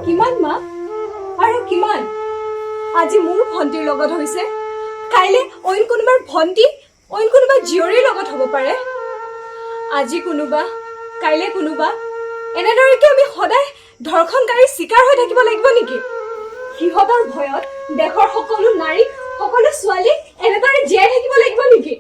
কিমান মা আৰু কিমান আজি মোৰ ভণ্টিৰ লগত হৈছে কাইলে অইন কোনোবাৰ ভণ্টি অইন কোনোবা জীয়ৰীৰ লগত হ'ব পাৰে আজি কোনোবা কাইলে কোনোবা এনেদৰে কি আমি সদায় ধৰ্ষণকাৰীৰ শিকাৰ হৈ থাকিব লাগিব নেকি সিহঁতৰ ভয়ত দেশৰ সকলো নাৰী সকলো ছোৱালী এনেদৰে জীয়াই থাকিব লাগিব নেকি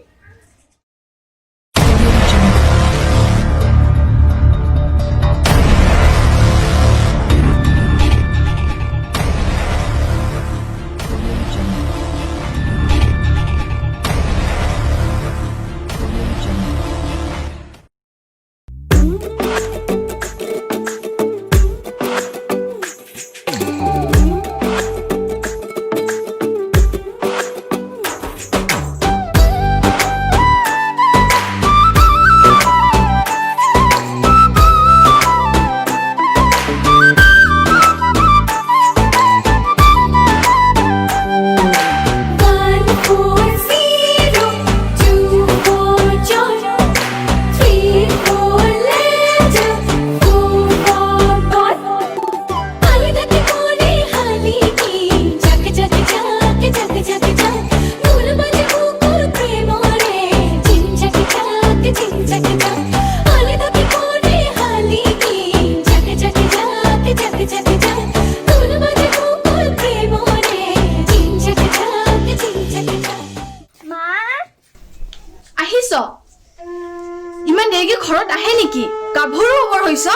ইমান দেৰিকে ঘৰত আহে নেকি গাভৰু হবৰ হৈছ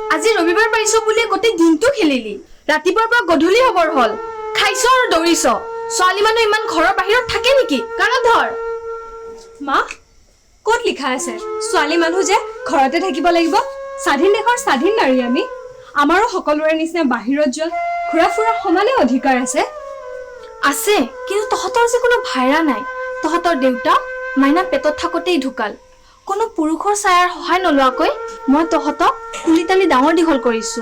আজি ৰবিবাৰ পাইছ বুলি গোটেই দিনটো খেলিলি ৰাতিপুৱাৰ পৰা গধূলি হবৰ হল খাইছ আৰু দৌৰিছ ছোৱালী মানুহ ইমান ঘৰৰ বাহিৰত থাকে নেকি কাণত ধৰ মা ক'ত লিখা আছে ছোৱালী মানুহ যে ঘৰতে থাকিব লাগিব স্বাধীন দেশৰ স্বাধীন নাৰী আমি আমাৰো সকলোৰে নিচিনা বাহিৰত যোৱা ঘূৰা ফুৰা সমানে অধিকাৰ আছে আছে কিন্তু তহঁতৰ যে কোনো ভাইৰা নাই তহঁতৰ দেউতা মাইনা পেটত থাকোতেই ঢুকাল কোনো পুৰুষৰ ছায়াৰ সহায় নলোৱাকৈ মই তহঁতক তুলি-তালি ডাঙৰ দীঘল কৰিছো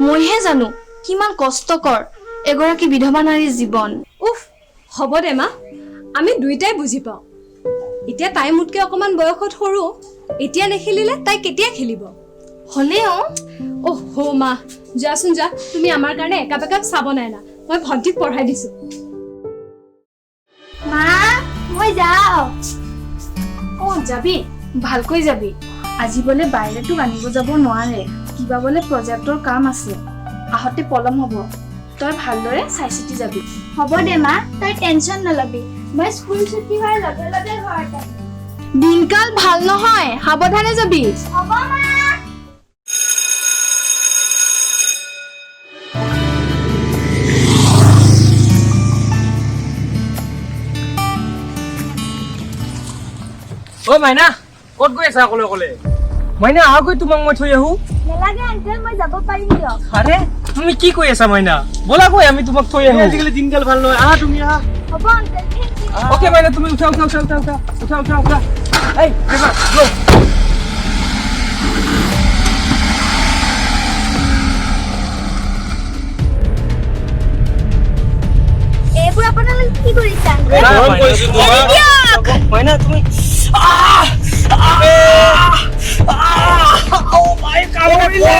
মইহে জানো কিমান কষ্টকৰ এগৰাকী বিধৱা নাৰীৰ জীৱন উফ হ'ব দে মা আমি দুইটাই বুজি পাওঁ এতিয়া তাই মোতকৈ অকমান বয়সত সৰু এতিয়া নেখেলিলে তাই কেতিয়া খেলিব হলেও অ' মা যাচোন যা তুমি আমাৰ কাৰণে একাপ একাপ চাব নাই না মই ভণ্টিক পঢ়াই দিছো মা মই যাওঁ যাবি ভালকৈ যাবি আজি বোলে বাইৰেতো আনিব যাব নোৱাৰে কিবা বোলে প্ৰজেক্টৰ কাম আছে আহতে পলম হ'ব তই ভালদৰে চাই চিতি যাবি হ'ব দে মা তই টেনচন নলবি মই স্কুল ছুটি হোৱাৰ লগে লগে ঘৰত আহিম দিনকাল ভাল নহয় সাৱধানে যাবি হ'ব মা ঐ মাইনা ক'ত গৈ আছা অকলে অকলে মাইনা আহগৈ তোমাক মই থৈ আহো নেলাগে আংকেল মই যাব পাৰিম দিয়ক আৰে তুমি কি কৈ আছা মাইনা ব'লা গৈ আমি তোমাক থৈ আহো আজিকালি দিনকাল ভাল নহয় আহা তুমি আহা হ'ব আংকেল থেংক ইউ ওকে মাইনা তুমি উঠা উঠা উঠা উঠা উঠা উঠা উঠা উঠা এই ড্ৰাইভাৰ গো এইবোৰ আপোনালোকে কি কৰিছে আংকেল ফোন কৰিছো তোমাক মাইনা তুমি ও মাই কামৰিলে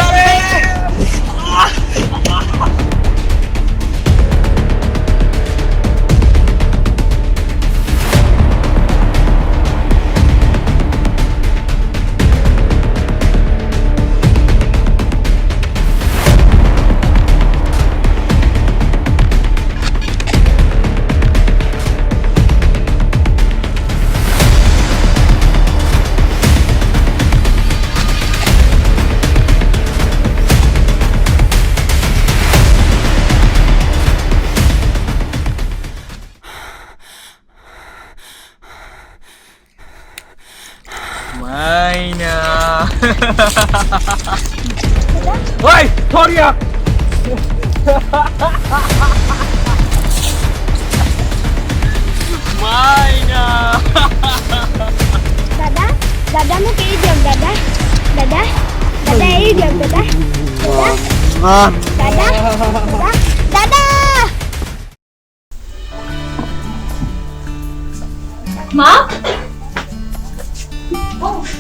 Maina. Oi, Toria. Maina. দাদা দাদা মোক এৰি দিয়ক দাদা দাদা দাদা এৰি দিয়ক দাদা দাদা দাদা দাদা মা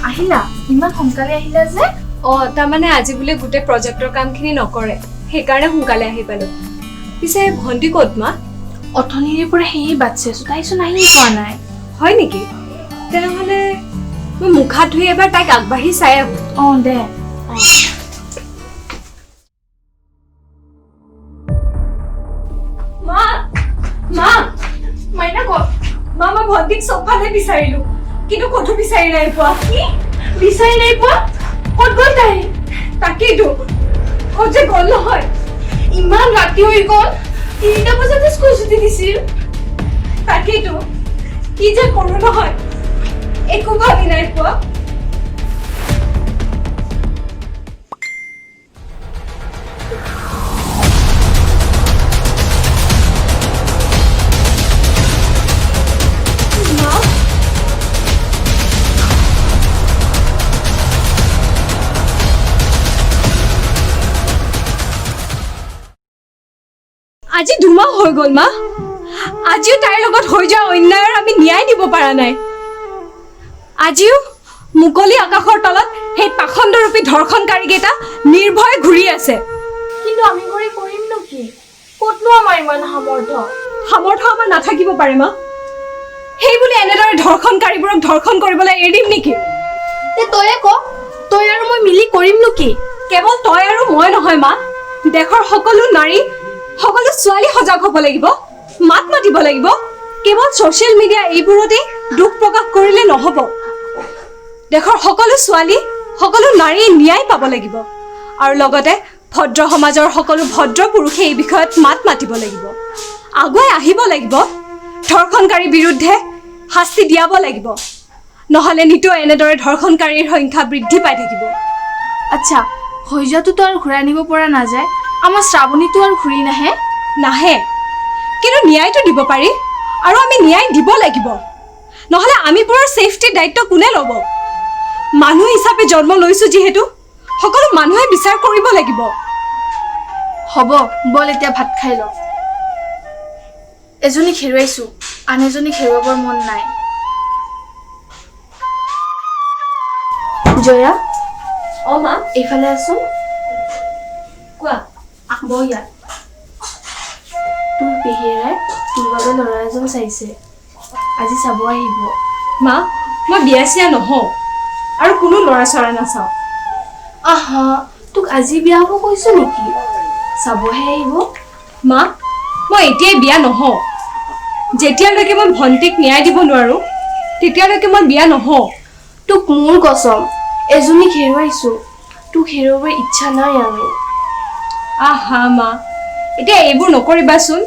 আহিলা ইমান সোনকালে আহিলা যে তাৰমানে আজি বোলে গোটেই প্ৰজেক্টৰ কামখিনি নকৰে সেইকাৰণে সোনকালে আহি পালো। পিছে ভণ্টি ক'ত মা? অথনিৰে পৰা সেয়ে বাটছে আছো, তাইচোন আহি পোৱা নাই। হয় নেকি? তেনেহ'লে মই মুখ হাত ধুই এবাৰ তাইক আগবাঢ়ি চাই আহোঁ। অঁ দে। মা মা মাইনা ক'ত? মা মই ভণ্টিক চবফালে বিচাৰিলো, কিন্তু ক'তো বিচাৰি নাই পোৱা। কি বিচাৰি নাই পোৱা? ক'ত গ'ল তাই? তাকেইতো ক'ত যে গ'ল নহয়। ইমান ৰাতি হৈ গ'ল, 3টা বজাতে স্কুল ছুটি দিছিল। তাকেইতো কি যে কৰো নহয়, একো ভাবি নাই পোৱা। মা আজি 2 মাহ হৈ গ'ল মা। আজিও তাইৰ লগত হৈ যোৱা অন্যায়ৰ আমি ন্যায় দিব পৰা নাই। আজিও মুকলি আকাশৰ তলত সেই পাখণ্ডৰূপী ধৰ্ষণকাৰীকেইটা নিৰ্ভয় ঘূৰি আছে। কিন্তু আমি কৰি কৰিমনো কি? ক'তনো আমাৰ ইমান সামৰ্থ্য আমাৰ নাথাকিব পাৰে মা। সেই বুলি এনেদৰে ধৰ্ষণকাৰীবোৰক ধৰ্ষণ কৰিবলৈ এৰিম নেকি? তে তয়ে ক, তই আৰু মই মিলি কৰিমনো কি? কেৱল তই আৰু মই নহয় মা, দেশৰ সকলো নাৰী, সকলো ছোৱালী সজাগ হ'ব লাগিব, মাত মাতিব লাগিব। কেৱল ছ'চিয়েল মিডিয়া এইবোৰতেই দুখ প্ৰকাশ কৰিলে নহ'ব। দেশৰ সকলো ছোৱালী, সকলো নাৰী ন্যায় পাব লাগিব, আৰু লগতে ভদ্ৰ সমাজৰ সকলো ভদ্ৰ পুৰুষে এই বিষয়ত মাত মাতিব লাগিব, আগুৱাই আহিব লাগিব, ধৰ্ষণকাৰীৰ বিৰুদ্ধে শাস্তি দিয়াব লাগিব। নহ'লে নিতৌ এনেদৰে ধৰ্ষণকাৰীৰ সংখ্যা বৃদ্ধি পাই থাকিব। আচ্ছা, হৈ যোৱাটোতো আৰু ঘূৰাই আনিব পৰা নাযায়, আমাৰ শ্ৰাৱণীটো আৰু ঘূৰি নাহে। কিন্তু ন্যায়টো দিব পাৰি, আৰু আমি ন্যায় দিব লাগিব। নহ'লে আমিবোৰৰ ছেফটিৰ দায়িত্ব কোনে ল'ব? মানুহ হিচাপে জন্ম লৈছোঁ যিহেতু সকলো মানুহে বিচাৰ কৰিব লাগিব। হ'ব, বল এতিয়া ভাত খাই লওঁ। এজনীক হেৰুৱাইছোঁ, আন এজনীক হেৰুৱাবৰ মন নাই। জয়া, অঁ মা, এইফালে আছো। কোৱা। বহ ইয়াত। তোৰ পেহীয়েৰাই তোৰ বাবে ল'ৰা এজন চাইছে, আজি চাব আহিব। মা, মই বিয়া চিয়া নহওঁ, আৰু কোনো ল'ৰা চৰা নাচাওঁ। আহা, তোক আজি বিয়া হ'ব কৈছো নেকি? চাবহে আহিব। মা, মই এতিয়াই বিয়া নহওঁ। যেতিয়ালৈকে মই ভণ্টিক ন্যায় দিব নোৱাৰোঁ, তেতিয়ালৈকে মই বিয়া নহওঁ। তোক মোৰ কচম, এজনীক হেৰুৱাইছো, তোক হেৰুৱাবৰ ইচ্ছা নাই আৰু। আহা মা, এতিয়া এইবোৰ নকৰিবাচোন।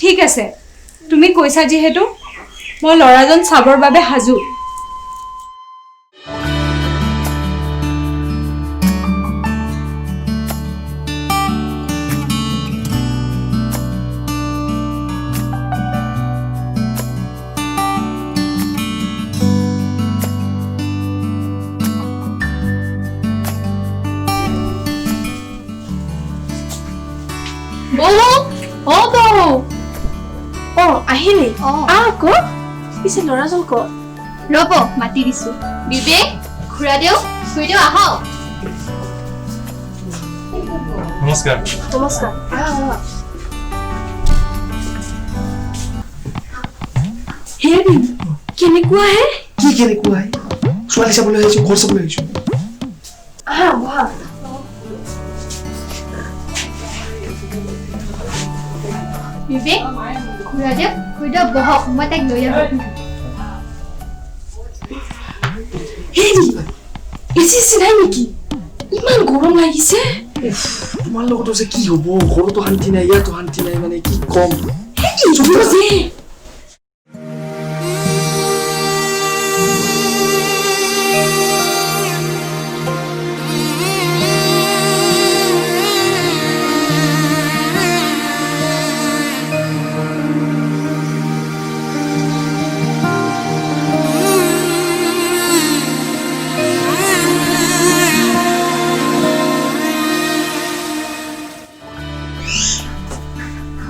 ঠিক আছে, তুমি কৈছা যিহেতু মই ল'ৰাজন চাবৰ বাবে সাজু। আহিলি? আকৌ পিছে ল'ৰাজন ক'ত? ৰ'ব, মাতি দিছো। বিবেক, খুৰাদেউ, খুৰীদেউ আহক। নমস্কাৰ। নমস্কাৰ। হেৰি কেনেকুৱা হে? কি কেনেকুৱা ছোৱালী চাবলৈ আহিছো, ঘৰ চাবলৈ আহিছো। আহা বহা। বিবেক, খুৰাদেউ, খুৰীদেউ বহক, মই তাইক লৈ আহোঁ। হেৰি এচি নাই নেকি? ইমান গৰম লাগিছে। তোমাৰ লগতো যে কি হ'ব, ঘৰতো শান্তি নাই, ইয়াতো শান্তি নাই, মানে কি কম।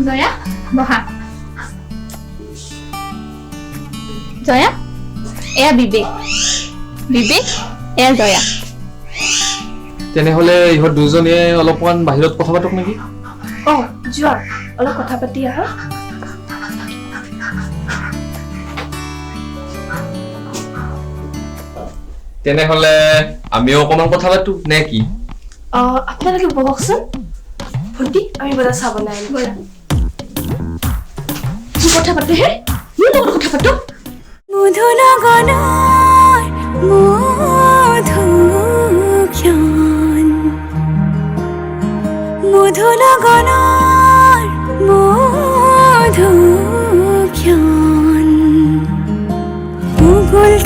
জয়া, বহা। জয়া, এয়া বিবেক। বিবেক, এয়া জয়া। তেনেহ'লে ইহঁত দুজনীয়ে অলপমান বাহিৰত কথা পাতক নেকি? অঁ যোৱা অলপ কথা পাতি আহা। তেনেহ'লে আমিও অকণমান কথা পাতো নে কি? আপোনালোকে বহকচোন। ভণ্টি আমি বজাৰ চাব নাই ব'লা। কি কথা পাতে হে? মোৰ লগত কথা পাতো।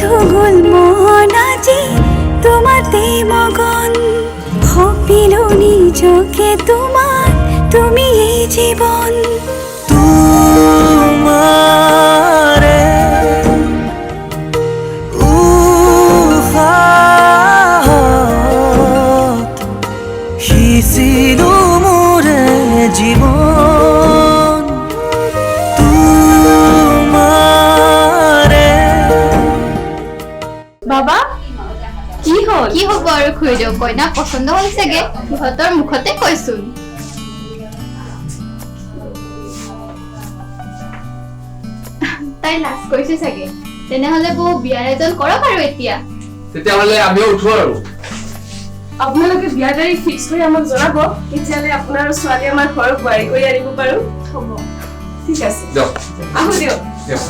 ধুগুল মন আজি তোমাতে মগন ভাবিলো নিজকে তোমার তুমি এই জীবন তোমারে সিঁচিলো মোরে জীবন বাবা কি হ'ল? কি হ'ব আৰু খুৰীদেউ, কইনা পচন্দ হ'ল চাগে, সিহঁতৰ মুখতে কৈছোন। তাই লাজ কৰিছে চাগে। তেনেহ'লে বৌ বিয়াৰ আয়োজন কৰক আৰু এতিয়া। তেতিয়াহ'লে আমিও উঠো আৰু। আপোনালোকে বিয়াৰ তাৰিখ ফিক্স কৰি আমাক জনাব, তেতিয়াহ'লে আপোনাৰ ছোৱালী আমাৰ ঘৰত বোৱাৰী কৰি আনিব পাৰো। হ'ব ঠিক আছে, দিয়ক আহো দিয়ক। দিয়ক।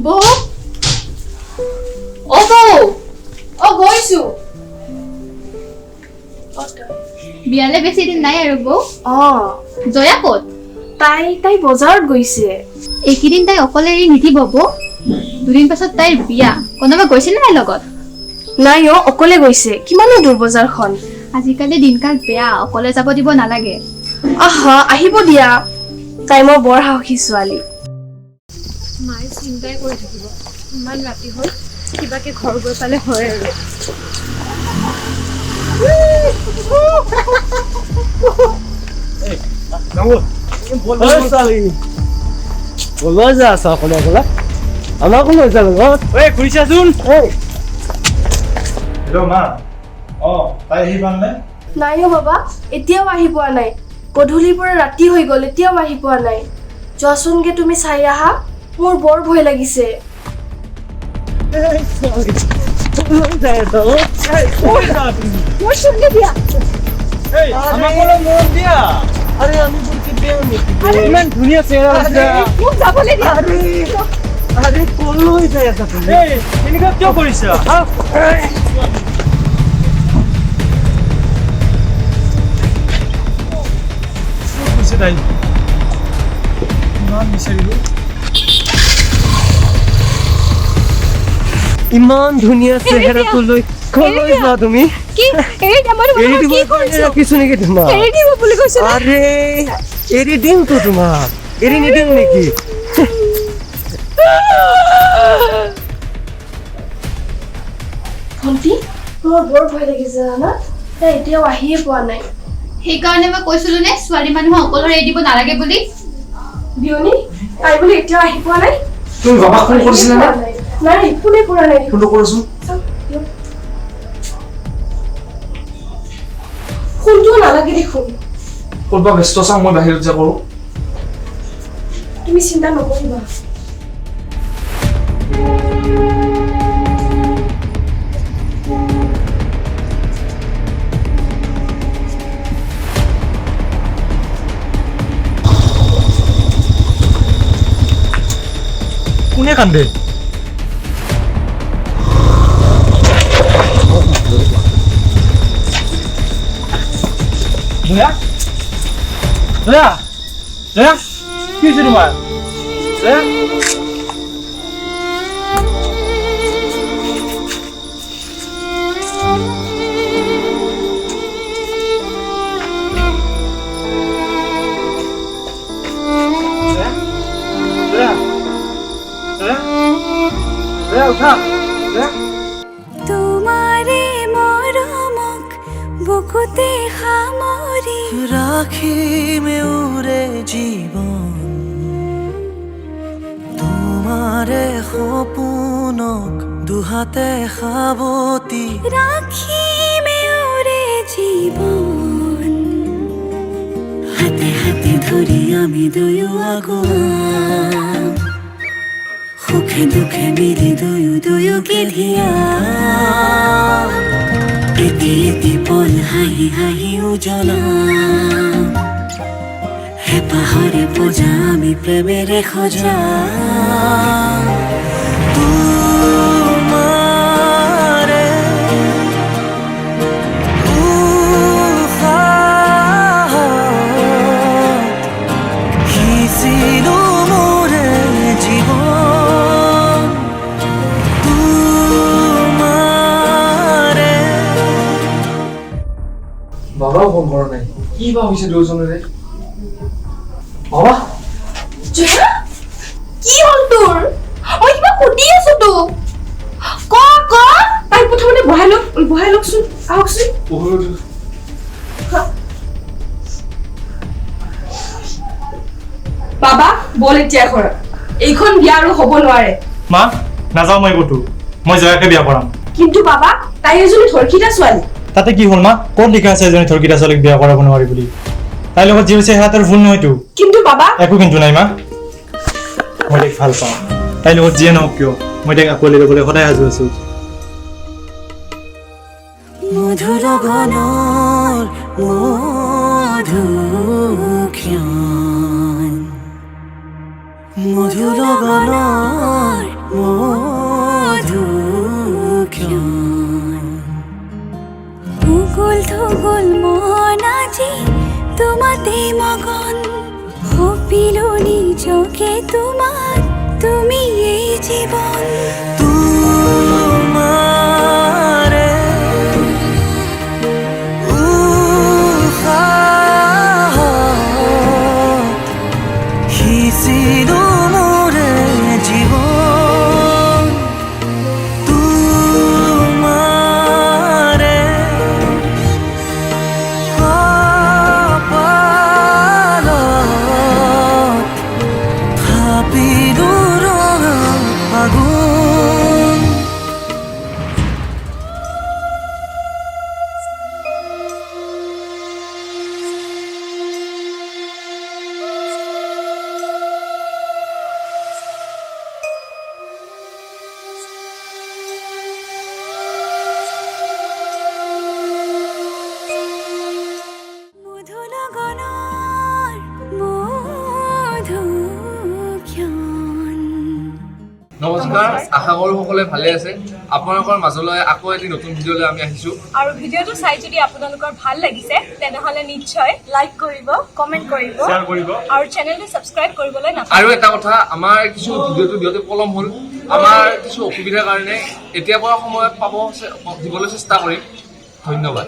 বৌ অ বৌ অ গৈছো। বিয়ালে বেছি দিন নাই আৰু বৌ। জয়া ক'ত? তাই বজাৰত গৈছে। এইকেইদিন তাই অকলে এৰি নিদিব বৌ। দুদিন পাছত তাইৰ বিয়া, কোনোবা গৈছিলে নাই লগত? নাই অকলে গৈছে। কিমানো দূৰ বজাৰখন? আজিকালি দিনকাল বেয়া, অকলে যাব দিব নালাগে। আহিব দিয়া। তাই মোৰ বৰ সাহসী ছোৱালী। মায়ে চিন্তাই কৰি থাকিব, ইমান ৰাতি হ'ল, কিবাকে ঘৰ গৈ পালে হয় আৰু। নাই বাবা, এতিয়াও আহি পোৱা নাই। গধূলিৰ পৰা ৰাতি হৈ গ'ল, এতিয়াও আহি পোৱা নাই। যোৱাচোনগে তুমি চাই আহা, মোৰ বৰ ভয় লাগিছে। ইমান ধুনীয়া চেহেৰা এনেকুৱা কিয় কৰিছা? ইমান ধুনীয়া চেহেৰাটো লৈ কলৈ যোৱা তুমি? ৰাখিছো নেকি তোমাক? আৰে এৰি দিমতো তোমাক, এৰি নিদিম নেকি? ভণ্টি, মোৰ বৰ ভয় লাগিছে জানা। তাই এতিয়াও আহিয়ে পোৱা নাই। সেইকাৰণে মই কৈছিলো নে ছোৱালী মানুহক অকলে এৰি দিব নালাগে বুলি। বিয়নী, তাই বোলে এতিয়াও আহি পোৱা নাই। তুমি বাবাক ফোন কৰিছিলা নে? নাই, কোনে কৰা নাই। ফোনটো কৰাচোন। ফোনটো নালাগে দেখোন। ক'ৰবাত ব্যস্ত চাওঁ, মই বাহিৰত যা কৰোঁ। তুমি চিন্তা নকৰিবা। কোনে কান্দে? জয়া? জয়া? জয়া? কি হৈছে তোমাৰ? জয়া? ৰাখিমে উৰে জীৱন তোমাৰে সপোনক দুহাতে সাৱটি ৰাখিমে উৰে জীৱন হাতে হাতে ধৰি আমি দুয়ো আগুৱাম সুখে দুখে মিলি দুয়োকে ধিয়াম এটি এটি পল হাঁহি হাঁহি উজ্বলাম হেঁপাহৰে পূজা আমি প্ৰেমেৰে সজাম তোমাৰে উশাহত সিঁচিলো মোৰে জীৱন তোমাৰে বাবাও ফোন কৰা নাই কি বা হৈছে দুয়োজনৰে বাবা কি হ'ল তোৰ মই কিবা সুধি আছো তোক ক তাই প্ৰথমতে বহাই লওকচোন আহকচোন বাবা বল এতিয়া ঘৰত এইখন বিয়া আৰু হ'ব নোৱাৰে মা নাযাওঁ মই ক'তো মই জয়াকে বিয়া কৰাম কিন্তু বাবা তাই এজনী ধৰ্ষিতা ছোৱালী তাতে কি হ'ল মা ক'ত লিখা আছে এজনী ধৰ্ষিতা ছোৱালীক বিয়া কৰাব নোৱাৰি বুলি তাইৰ লগত যি হৈছে সেয়া তাৰ ভুল নহয়তো কিন্তু বাবা একো কিন্তু নাই মা মই তাইক ভাল পাওঁ তাইৰ লগত যিয়ে নহওক কিয় মই তাইক আঁকোৱালি ল'বলৈ সদায় সাজু আছো মধুৰ গণৰ মধুক্ষণ মধুৰ গণৰ মধুক্ষণ উগুল থুগুল মন আজি তোমাতে মগন সপিলো নিজকে তোমাৰ তুমি এই জীবন তোমাৰে সিঁচিলো মোৰে জীৱন তোমাৰে কপালত থাপিলো ৰঙা আগুন মধুৰ গণৰ মধুক্ষণ নমস্কাৰ আশা কৰোঁ সকলোৱে ভালে আছে আপোনালোকৰ মাজলৈ আকৌ এটি নতুন ভিডিঅ'লৈ আমি আহিছোঁ আৰু ভিডিঅ'টো চাই যদি আপোনালোকৰ ভাল লাগিছে তেনেহ'লে নিশ্চয় লাইক কৰিব কমেণ্ট কৰিব শ্বেয়াৰ কৰিব আৰু চেনেলটো ছাবস্ক্ৰাইব কৰিবলৈ নাপাহৰিব আৰু এটা কথা আমাৰ কিছু ভিডিঅ'টো দিওঁতে পলম হ'ল আমাৰ কিছু অসুবিধাৰ কাৰণে এতিয়াৰ পৰা সময়ত দিবলৈ চেষ্টা কৰিম ধন্যবাদ